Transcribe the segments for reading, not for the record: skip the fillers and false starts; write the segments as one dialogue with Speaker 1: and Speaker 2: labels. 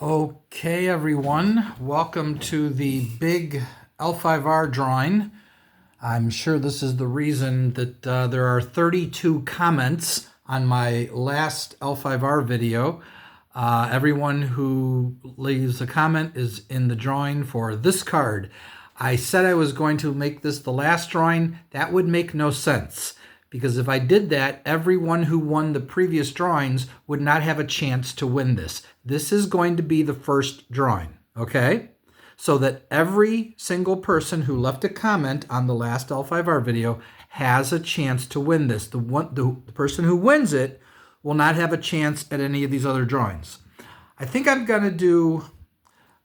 Speaker 1: Okay, everyone, welcome to the big L5R drawing. I'm sure this is the reason that there are 32 comments on my last L5R video. Everyone who leaves a comment is in the drawing for this card. I said I was going to make this the last drawing. That would make no sense, because if I did that, everyone who won the previous drawings would not have a chance to win this. This is going to be the first drawing, okay? So that every single person who left a comment on the last L5R video has a chance to win this. The person who wins it will not have a chance at any of these other drawings. I think I'm going to do,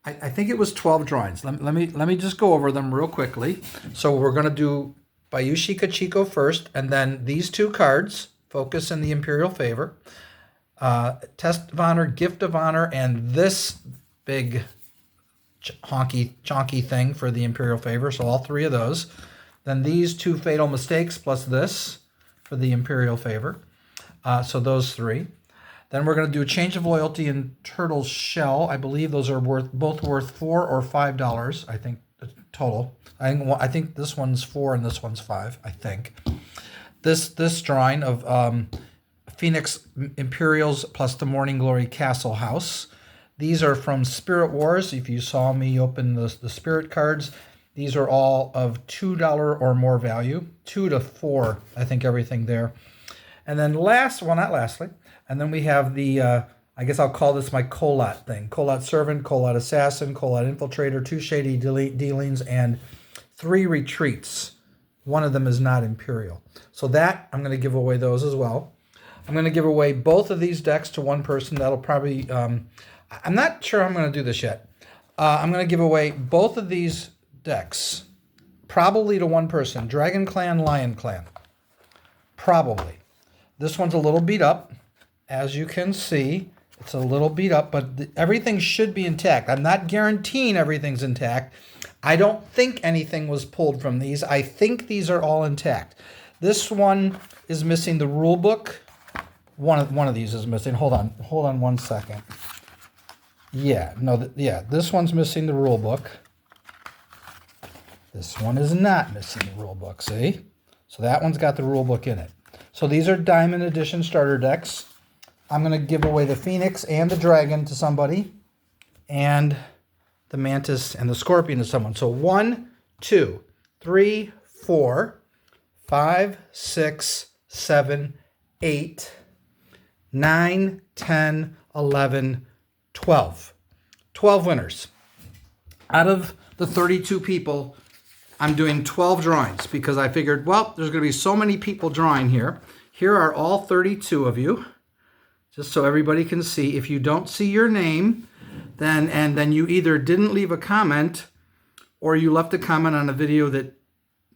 Speaker 1: I think it was 12 drawings. Let me just go over them real quickly. So we're going to do Bayushi Kachiko first, and then these two cards, Focus and the Imperial Favor, Test of Honor, Gift of Honor, and this big chonky thing for the Imperial Favor, so all three of those. Then these two Fatal Mistakes plus this for the Imperial Favor, so those three. Then we're going to do a Change of Loyalty and Turtle's Shell. I believe those are both worth $4 or $5, I think, total. I think this one's 4 and this one's 5, I think. This drawing of Phoenix Imperials plus the Morning Glory Castle House. These are from Spirit Wars. If you saw me open the Spirit cards, these are all of $2 or more value. 2 to 4, I think, everything there. And then not lastly, and then we have the, I guess I'll call this my Colot thing. Colot Servant, Colot Assassin, Colot Infiltrator, 2 Shady Dealings, and 3 Retreats. One of them is not Imperial. So that, I'm going to give away those as well. I'm going to give away both of these decks to one person. That'll probably, I'm not sure I'm going to do this yet. I'm going to give away both of these decks, probably to one person. Dragon Clan, Lion Clan. Probably. This one's a little beat up, as you can see. It's a little beat up, but everything should be intact. I'm not guaranteeing everything's intact. I don't think anything was pulled from these. I think these are all intact. This one is missing the rule book. One of these is missing. Hold on 1 second. This one's missing the rule book. This one is not missing the rule book, see? So that one's got the rule book in it. So these are Diamond Edition starter decks. I'm going to give away the Phoenix and the Dragon to somebody, and the Mantis and the Scorpion to someone. So 1, 2, 3, 4, 5, 6, 7, 8, 9, 10, 11, 12. 12 winners. Out of the 32 people, I'm doing 12 drawings because I figured, well, there's going to be so many people drawing here. Here are all 32 of you, just so everybody can see. If you don't see your name, then you either didn't leave a comment or you left a comment on a video that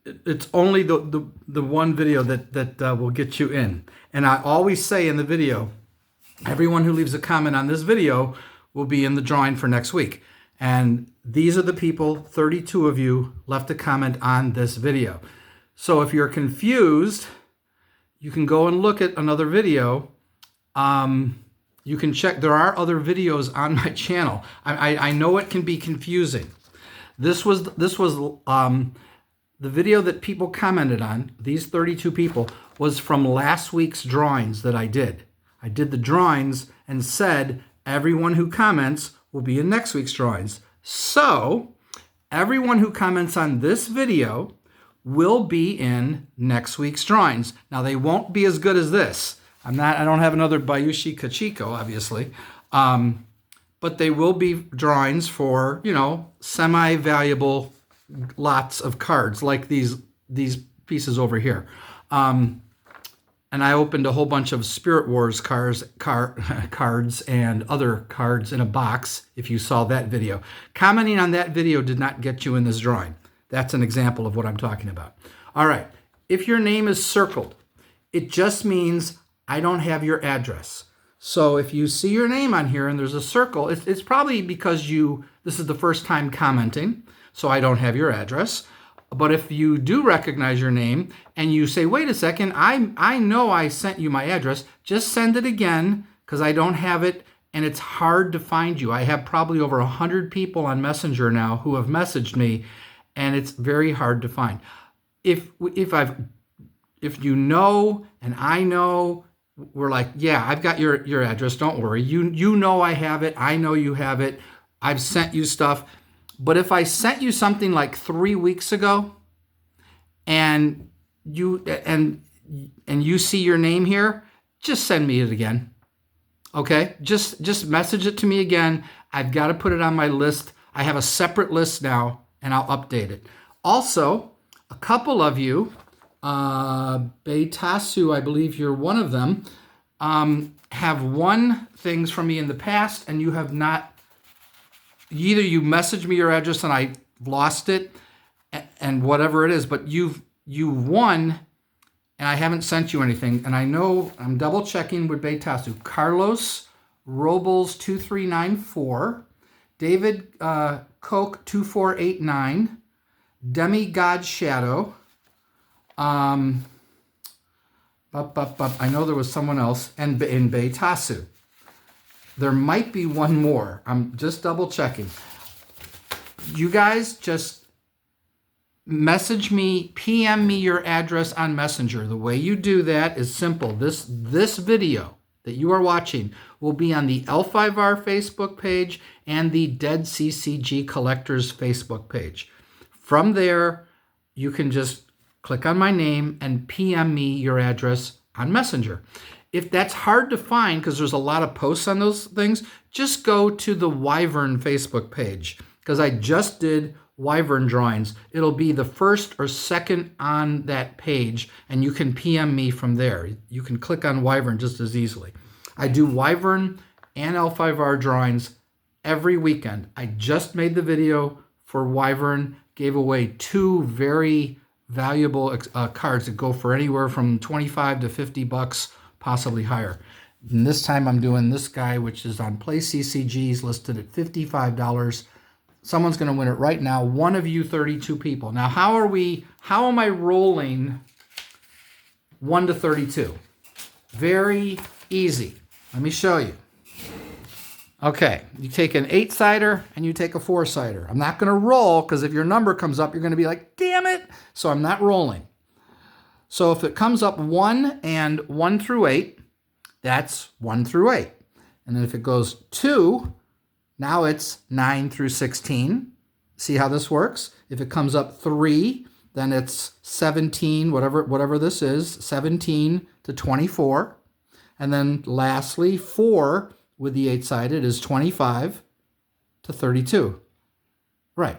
Speaker 1: it's only the one video that will get you in. And I always say in the video, everyone who leaves a comment on this video will be in the drawing for next week. And these are the people, 32 of you, left a comment on this video. So if you're confused, you can go and look at another video. You can check. There are other videos on my channel. I know it can be confusing. This was the video that people commented on. These 32 people was from last week's drawings that I did. I did the drawings and said everyone who comments will be in next week's drawings. So everyone who comments on this video will be in next week's drawings. Now they won't be as good as this. I don't have another Bayushi Kachiko, obviously, but they will be drawings for, semi-valuable lots of cards like these pieces over here. And I opened a whole bunch of Spirit Wars cards and other cards in a box, if you saw that video. Commenting on that video did not get you in this drawing. That's an example of what I'm talking about. All right, if your name is circled, it just means I don't have your address. So if you see your name on here and there's a circle, it's probably because this is the first time commenting, so I don't have your address. But if you do recognize your name and you say, wait a second, I know I sent you my address, just send it again because I don't have it and it's hard to find you. I have probably over 100 people on Messenger now who have messaged me, and it's very hard to find. If you know and I know, we're like, yeah, I've got your address. Don't worry. You know I have it. I know you have it. I've sent you stuff. But if I sent you something like 3 weeks ago, and you see your name here, just send me it again. Okay? Just message it to me again. I've got to put it on my list. I have a separate list now, and I'll update it. Also, a couple of you, Beitasu, I believe you're one of them, have won things from me in the past, and you have not. Either you messaged me your address and I lost it, and whatever it is, but you won, and I haven't sent you anything. And I know I'm double checking with Beitasu. Carlos Robles 2394, David Koch 2489, Demigod Shadow. I know there was someone else, and in Beitasu. There might be one more. I'm just double checking. You guys just message me, PM me your address on Messenger. The way you do that is simple. This video that you are watching will be on the L5R Facebook page and the Dead CCG Collectors Facebook page. From there, you can just click on my name and PM me your address on Messenger. If that's hard to find, because there's a lot of posts on those things, just go to the Wyvern Facebook page, because I just did Wyvern drawings. It'll be the first or second on that page, and you can PM me from there. You can click on Wyvern just as easily. I do Wyvern and L5R drawings every weekend. I just made the video for Wyvern, gave away 2 very valuable cards that go for anywhere from 25 to 50 bucks, possibly higher. And this time I'm doing this guy, which is on Play CCGs, listed at $55. Someone's going to win it right now. One of you 32 people. Now, how am I rolling 1 to 32? Very easy. Let me show you. Okay, you take an 8-sider and you take a 4-sider. I'm not going to roll, because if your number comes up, you're going to be like, damn it. So I'm not rolling. So if it comes up 1 and 1 through 8, that's 1 through 8. And then if it goes 2, now it's 9 through 16. See how this works? If it comes up 3, then it's 17, whatever this is, 17 to 24. And then lastly, 4 with the 8-sided is 25 to 32. Right,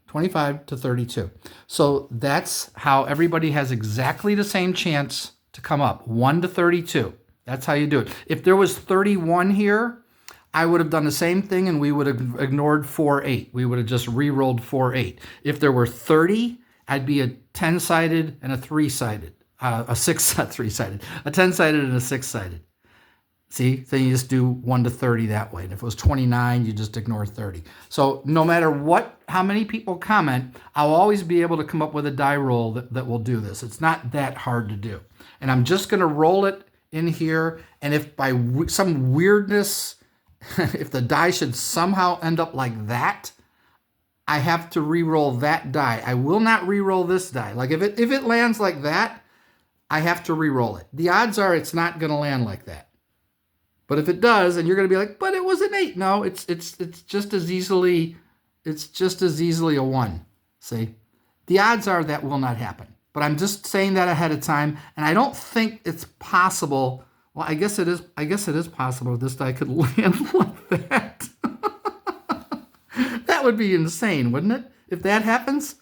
Speaker 1: 25 to 32. So that's how everybody has exactly the same chance to come up, 1 to 32. That's how you do it. If there was 31 here, I would have done the same thing, and we would have ignored 4-8. We would have just re-rolled 4-8. If there were 30, I'd be a 10-sided and a 3-sided, a 3-sided, a 10-sided and a 6-sided. See, then you just do 1 to 30 that way. And if it was 29, you just ignore 30. So no matter how many people comment, I'll always be able to come up with a die roll that will do this. It's not that hard to do. And I'm just going to roll it in here. And if by some weirdness, if the die should somehow end up like that, I have to re-roll that die. I will not re-roll this die. Like if it lands like that, I have to re-roll it. The odds are it's not going to land like that. But if it does, and you're going to be like, but it was an 8. No, it's just as easily a 1. See? The odds are that will not happen. But I'm just saying that ahead of time, and I don't think it's possible. Well, I guess it is possible this die could land like that. That would be insane, wouldn't it? If that happens.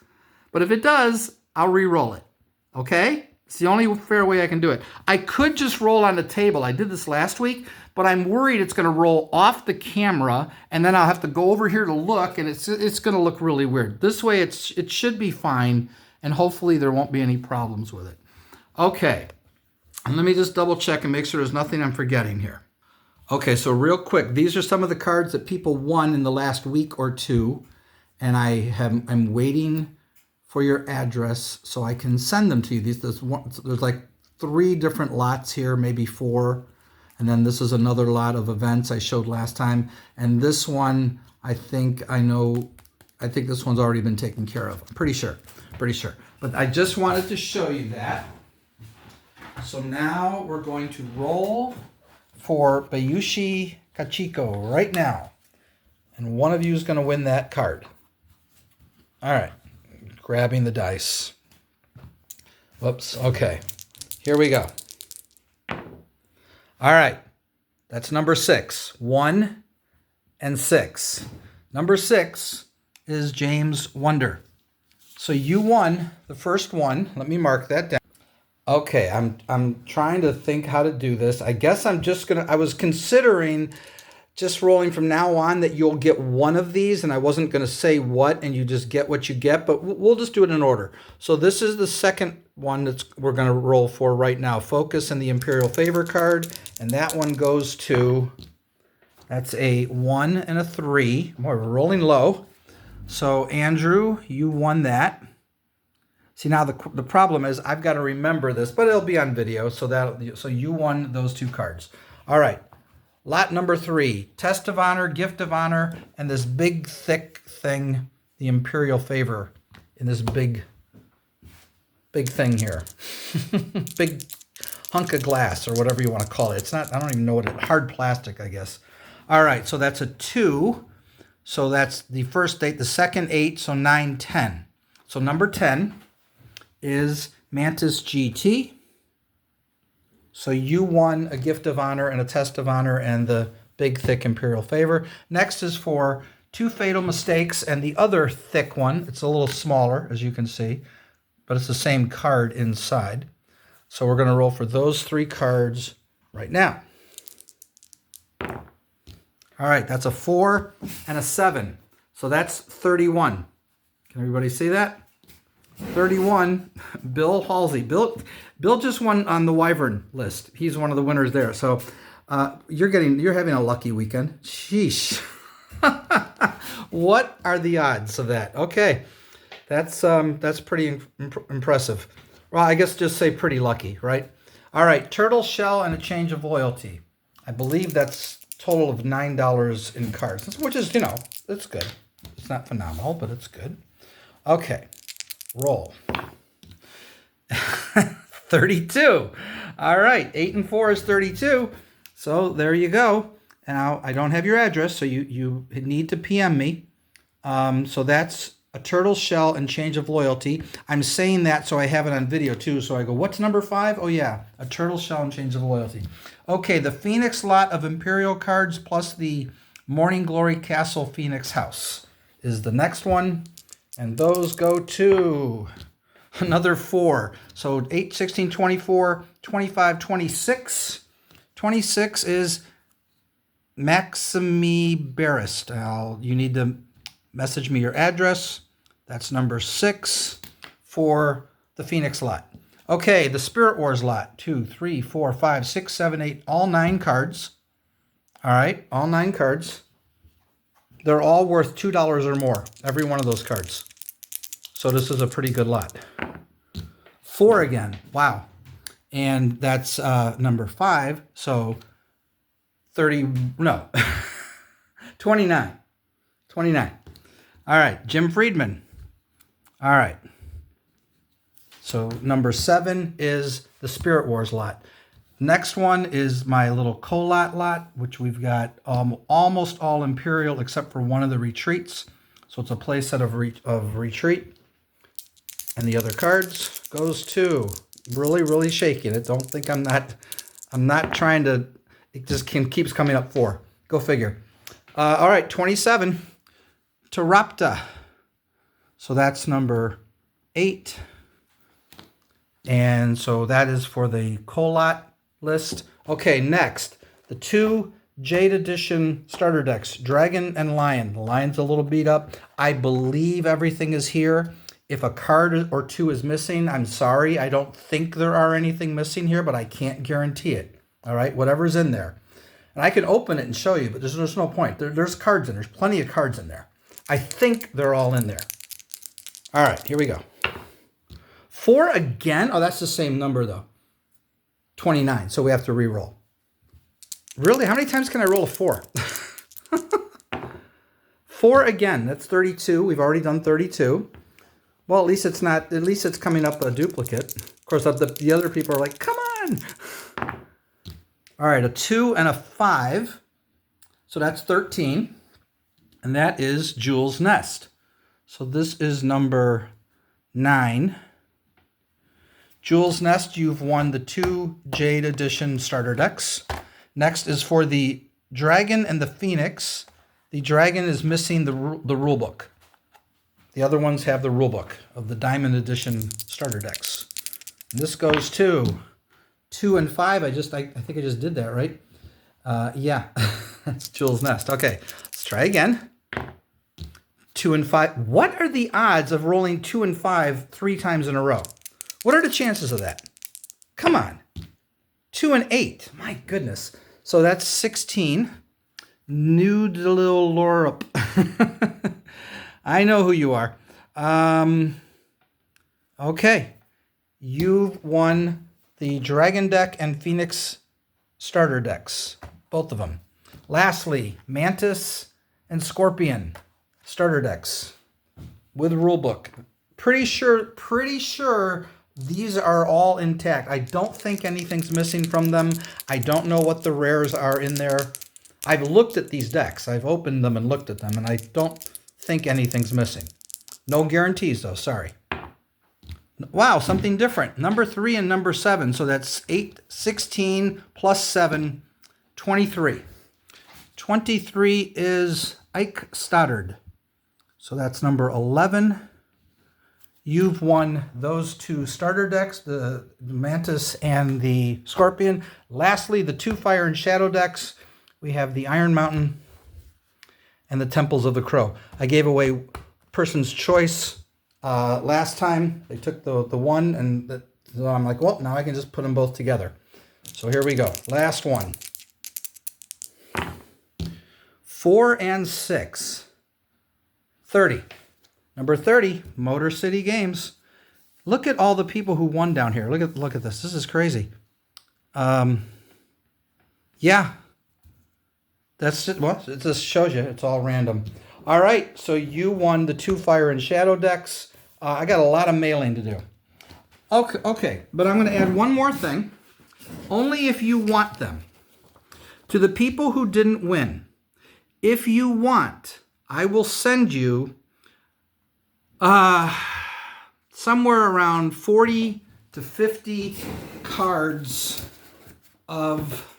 Speaker 1: But if it does, I'll re-roll it. Okay? It's the only fair way I can do it. I could just roll on the table. I did this last week, but I'm worried it's going to roll off the camera, and then I'll have to go over here to look, and it's going to look really weird. This way, it should be fine, and hopefully there won't be any problems with it. Okay, and let me just double check and make sure there's nothing I'm forgetting here. Okay, so real quick, these are some of the cards that people won in the last week or two, and I'm waiting for your address so I can send them to you. There's like 3 different lots here, maybe 4. And then this is another lot of events I showed last time. And this one, I think this one's already been taken care of. I'm pretty sure. But I just wanted to show you that. So now we're going to roll for Bayushi Kachiko right now. And one of you is going to win that card. All right. Grabbing the dice. Whoops. Okay. Here we go. All right. That's number 6. 1 and 6. Number 6 is James Wonder. So you won the first one. Let me mark that down. Okay, I'm trying to think how to do this. I guess I was considering just rolling from now on that you'll get one of these, and I wasn't going to say what, and you just get what you get, but we'll just do it in order. So this is the second one we're going to roll for right now. Focus and the Imperial Favor card, and that one goes to, that's a 1 and a 3. We're rolling low. So Andrew, you won that. See, now the problem is I've got to remember this, but it'll be on video, so you won those 2 cards. All right. Lot number 3, Test of Honor, Gift of Honor, and this big thick thing, the Imperial Favor, in this big thing here. Big hunk of glass, or whatever you want to call it. It's not, I don't even know what hard plastic, I guess. All right, so that's a 2. So that's the first 8, the second 8, so 9, 10. So number 10 is Mantis GT. So you won a Gift of Honor and a Test of Honor and the big thick Imperial Favor. Next is for 2 Fatal Mistakes and the other thick one. It's a little smaller, as you can see, but it's the same card inside. So we're going to roll for those 3 cards right now. All right, that's a 4 and a 7. So that's 31. Can everybody see that? 31, Bill Halsey. Bill just won on the Wyvern list. He's one of the winners there. So you're having a lucky weekend. Sheesh. What are the odds of that? Okay, that's pretty impressive. Well, I guess just say pretty lucky, right? All right, turtle shell and a change of loyalty. I believe that's a total of $9 in cards, which is, it's good. It's not phenomenal, but it's good. Okay. Roll. 32. All right. 8 and 4 is 32. So there you go. Now, I don't have your address, so you need to PM me. So that's a turtle shell and change of loyalty. I'm saying that so I have it on video too. So I go, what's number 5? Oh yeah, a turtle shell and change of loyalty. Okay, the Phoenix lot of Imperial cards plus the Morning Glory Castle Phoenix House is the next one. And those go to another 4. So 8, 16, 24, 25, 26. 26 is Maxime Barrist. You need to message me your address. That's number 6 for the Phoenix lot. Okay, the Spirit Wars lot. 2, 3, 4, 5, 6, 7, 8. All 9 cards. All right, all 9 cards. They're all worth $2 or more, every one of those cards. So this is a pretty good lot. 4 again. Wow. And that's number 5. So 29. 29. All right. Jim Friedman. All right. So number 7 is the Spirit Wars lot. Next one is my little Colot lot, which we've got almost all Imperial except for one of the retreats. So it's a play set of retreat. And the other cards goes to, really shaking it. Don't think I'm not trying to, it just keeps coming up 4. Go figure. All right, 27, Tarapta. So that's number 8. And so that is for the Colot list. Okay, next, the 2 Jade Edition starter decks, Dragon and Lion. The Lion's a little beat up. I believe everything is here. If a card or 2 is missing, I'm sorry. I don't think there are anything missing here, but I can't guarantee it. All right, whatever's in there. And I can open it and show you, but there's no point. There's cards in there. There's plenty of cards in there. I think they're all in there. All right, here we go. 4 again. Oh, that's the same number, though. 29, so we have to re-roll. Really? How many times can I roll a 4? 4 again. That's 32. We've already done 32. Well, at least it's not. At least it's coming up a duplicate. Of course, the other people are like, "Come on!" All right, a 2 and a 5. So that's 13, and that is Jewel's Nest. So this is number 9. Jewel's Nest. You've won the 2 Jade Edition starter decks. Next is for the Dragon and the Phoenix. The Dragon is missing the rule book. The other ones have the rule book of the Diamond Edition starter decks. And this goes to 2 and 5. I think I just did that, right? Yeah, that's Jewel's Nest. Okay, let's try again. 2 and 5. What are the odds of rolling 2 and 5 3 times in a row? What are the chances of that? Come on. 2 and 8. My goodness. So that's 16. Nude little Lorup. I know who you are. Okay. You've won the Dragon deck and Phoenix starter decks. Both of them. Lastly, Mantis and Scorpion starter decks with rulebook. Pretty sure these are all intact. I don't think anything's missing from them. I don't know what the rares are in there. I've looked at these decks. I've opened them and looked at them, and I don't think anything's missing. No guarantees, though. Sorry. Wow, something different. Number 3 and number 7. So that's 8, 16 plus 7, 23. 23 is Ike Stoddard. So that's number 11. You've won those 2 starter decks, the Mantis and the Scorpion. Lastly, the 2 Fire and Shadow decks. We have the Iron Mountain and the Temples of the Crow. I gave away person's choice last time. They took the one, and so I'm like, well, now I can just put them both together. So here we go. Last one. 4 and 6. 30. Number 30, Motor City Games. Look at all the people who won down here. Look at this. This is crazy. Yeah. That's it. Well, it just shows you. It's all random. All right. So you won the 2 Fire and Shadow decks. I got a lot of mailing to do. Okay. But I'm going to add one more thing. Only if you want them. To the people who didn't win. If you want, I will send you somewhere around 40 to 50 cards of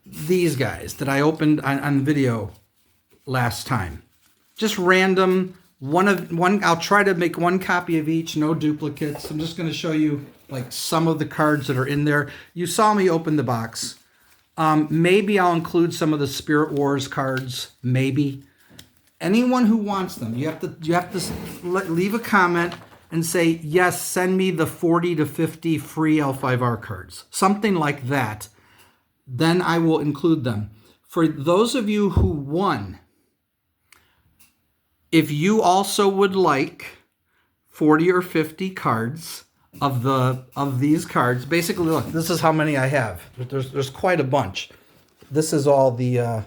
Speaker 1: these guys that I opened on video last time. Just random. One. I'll try to make one copy of each, no duplicates. I'm just going to show you like some of the cards that are in there. You saw me open the box. Maybe I'll include some of the Spirit Wars cards. Maybe. Anyone who wants them, you have to leave a comment and say, yes, send me the 40 to 50 free L5R cards. Something like that. Then I will include them. For those of you who won, if you also would like 40 or 50 cards of these cards, basically, look, this is how many I have. There's quite a bunch. This is all the...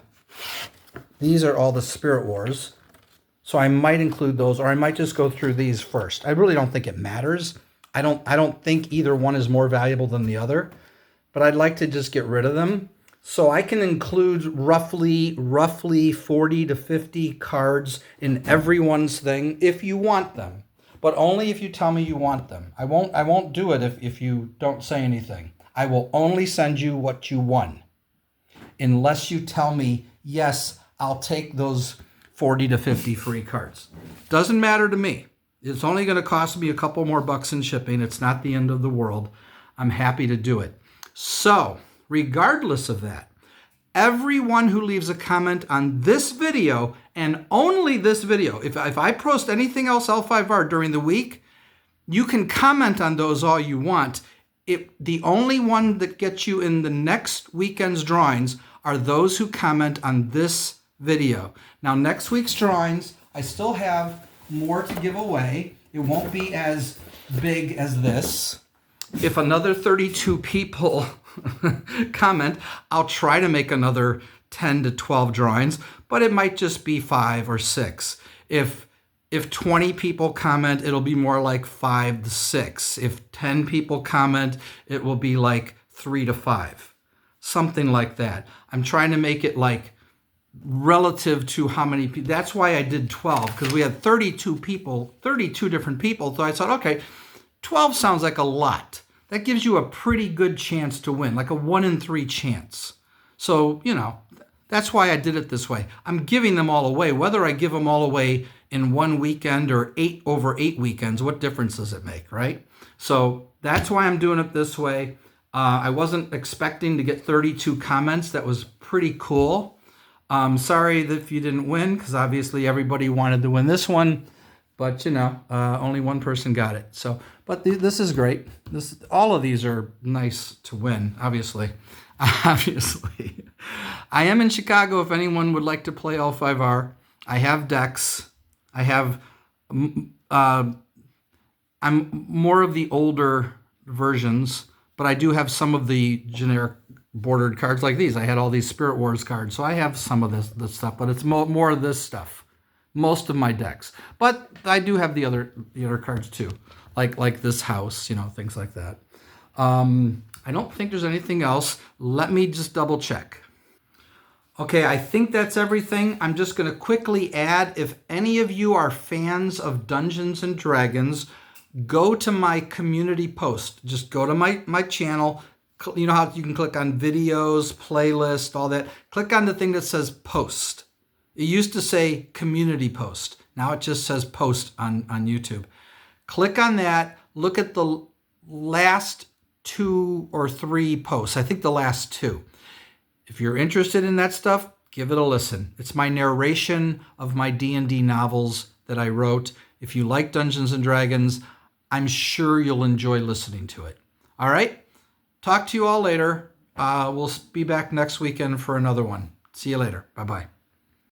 Speaker 1: These are all the Spirit Wars. So I might include those, or I might just go through these first. I really don't think it matters. I don't think either one is more valuable than the other, but I'd like to just get rid of them. So I can include roughly 40 to 50 cards in everyone's thing if you want them, but only if you tell me you want them. I won't do it if you don't say anything. I will only send you what you won, unless you tell me, yes, I'll take those 40 to 50 free cards. Doesn't matter to me. It's only going to cost me a couple more bucks in shipping. It's not the end of the world. I'm happy to do it. So, regardless of that, everyone who leaves a comment on this video, and only this video, if I post anything else L5R during the week, you can comment on those all you want. The only one that gets you in the next weekend's drawings are those who comment on this video. Now, next week's drawings, I still have more to give away. It won't be as big as this, if another 32 people comment, I'll try to make another 10 to 12 drawings, but it might just be 5 or 6. If 20 people comment, it'll be more like 5 to 6. If 10 people comment, it will be like 3 to 5. Something like that. I'm trying to make it like relative to how many people. That's why I did 12, because we had 32 people, 32 different people. So I thought, okay, 12 sounds like a lot. That gives you a pretty good chance to win, like a 1 in 3 chance. So, you know, that's why I did it this way. I'm giving them all away. Whether I give them all away in one weekend or 8 over 8 weekends, what difference does it make, right? So that's why I'm doing it this way. I wasn't expecting to get 32 comments. That was pretty cool. Sorry if you didn't win, because obviously everybody wanted to win this one, but you know, only one person got it. So, but this is great. All of these are nice to win, obviously. Obviously. I am in Chicago if anyone would like to play L5R. I have decks. I have, I'm more of the older versions, but I do have some of the generic bordered cards like these. I had all these Spirit Wars cards, so I have some of this stuff, but it's more of this stuff. Most of my decks, but I do have the other cards too, like this house, you know, things like that. I don't think there's anything else. Let me just double check. Okay, I think that's everything. I'm just going to quickly add, if any of you are fans of Dungeons and Dragons, go to my community post. Just go to my channel. You know how you can click on videos, playlist, all that. Click on the thing that says post. It used to say community post. Now it just says post on YouTube. Click on that. Look at the last 2 or 3 posts. I think the last 2. If you're interested in that stuff, give it a listen. It's my narration of my D&D novels that I wrote. If you like Dungeons and Dragons, I'm sure you'll enjoy listening to it. All right? Talk to you all later. We'll be back next weekend for another one. See you later. Bye-bye.